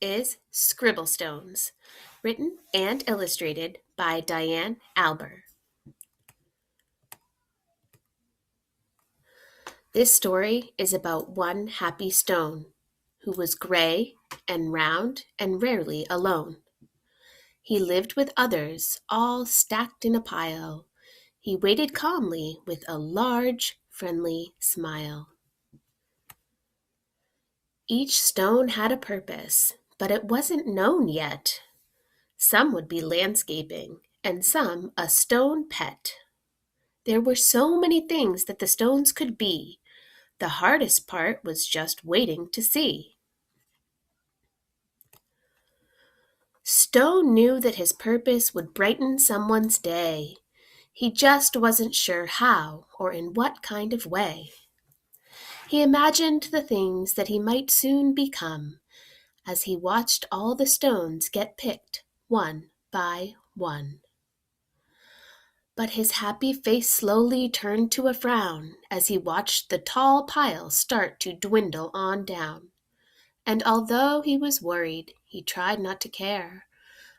is ScribbleStones, written and illustrated by Diane Alber. This story is about one happy stone who was gray and round and rarely alone. He lived with others, all stacked in a pile. He waited calmly with a large, friendly smile. Each stone had a purpose, but it wasn't known yet. Some would be landscaping, and some a stone pet. There were so many things that the stones could be. The hardest part was just waiting to see. Stone knew that his purpose would brighten someone's day. He just wasn't sure how or in what kind of way. He imagined the things that he might soon become as he watched all the stones get picked one by one. But his happy face slowly turned to a frown as he watched the tall pile start to dwindle on down. And although he was worried, he tried not to care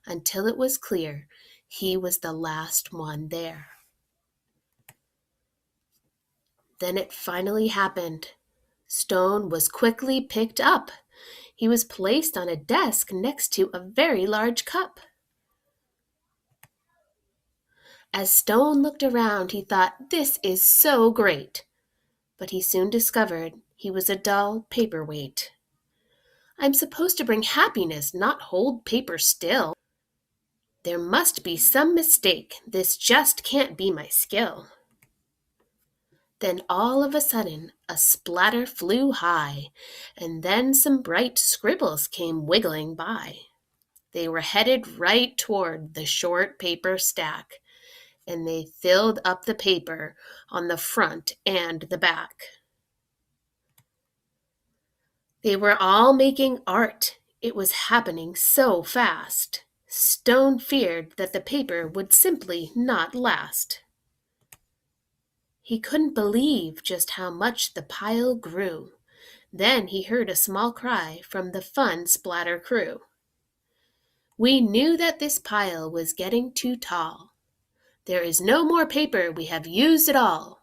until it was clear he was the last one there. Then it finally happened. Stone was quickly picked up. He was placed on a desk next to a very large cup. As Stone looked around, he thought, "This is so great." But he soon discovered he was a dull paperweight. "I'm supposed to bring happiness, not hold paper still. There must be some mistake. This just can't be my skill." Then all of a sudden, a splatter flew high, and then some bright scribbles came wiggling by. They were headed right toward the short paper stack, and they filled up the paper on the front and the back. They were all making art. It was happening so fast. Stone feared that the paper would simply not last. He couldn't believe just how much the pile grew. Then he heard a small cry from the fun splatter crew. "We knew that this pile was getting too tall. There is no more paper, we have used it all."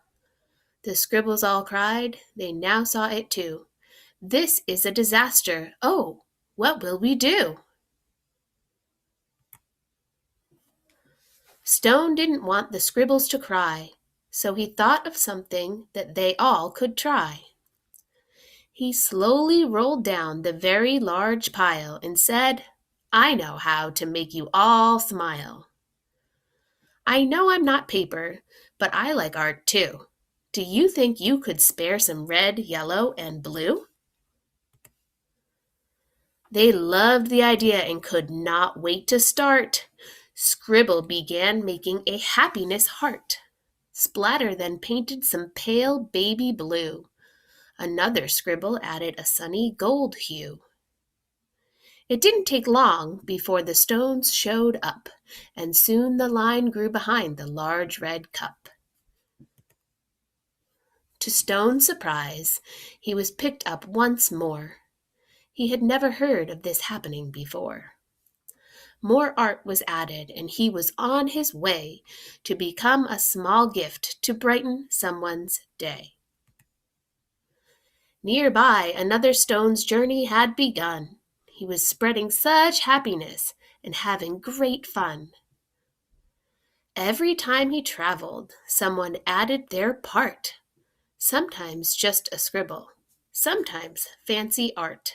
The scribbles all cried. They now saw it too. "This is a disaster. Oh, what will we do?" Stone didn't want the scribbles to cry, so he thought of something that they all could try. He slowly rolled down the very large pile and said, "I know how to make you all smile. I know I'm not paper, but I like art too. Do you think you could spare some red, yellow, and blue?" They loved the idea and could not wait to start. Scribble began making a happiness heart. Splatter then painted some pale baby blue. Another scribble added a sunny gold hue. It didn't take long before the stones showed up, and soon the line grew behind the large red cup. To Stone's surprise, he was picked up once more. He had never heard of this happening before. More art was added, and he was on his way to become a small gift to brighten someone's day. Nearby, another stone's journey had begun. He was spreading such happiness and having great fun. Every time he traveled, someone added their part. Sometimes just a scribble, sometimes fancy art.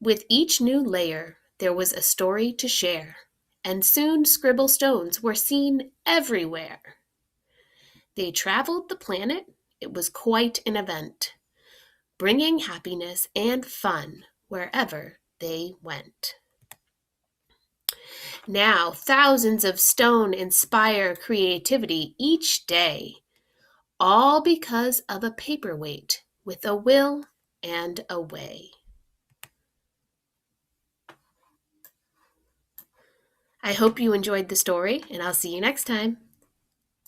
With each new layer, there was a story to share, and soon scribble stones were seen everywhere. They traveled the planet. It was quite an event, bringing happiness and fun wherever they went. Now, thousands of stone inspire creativity each day, all because of a paperweight with a will and a way. I hope you enjoyed the story, and I'll see you next time.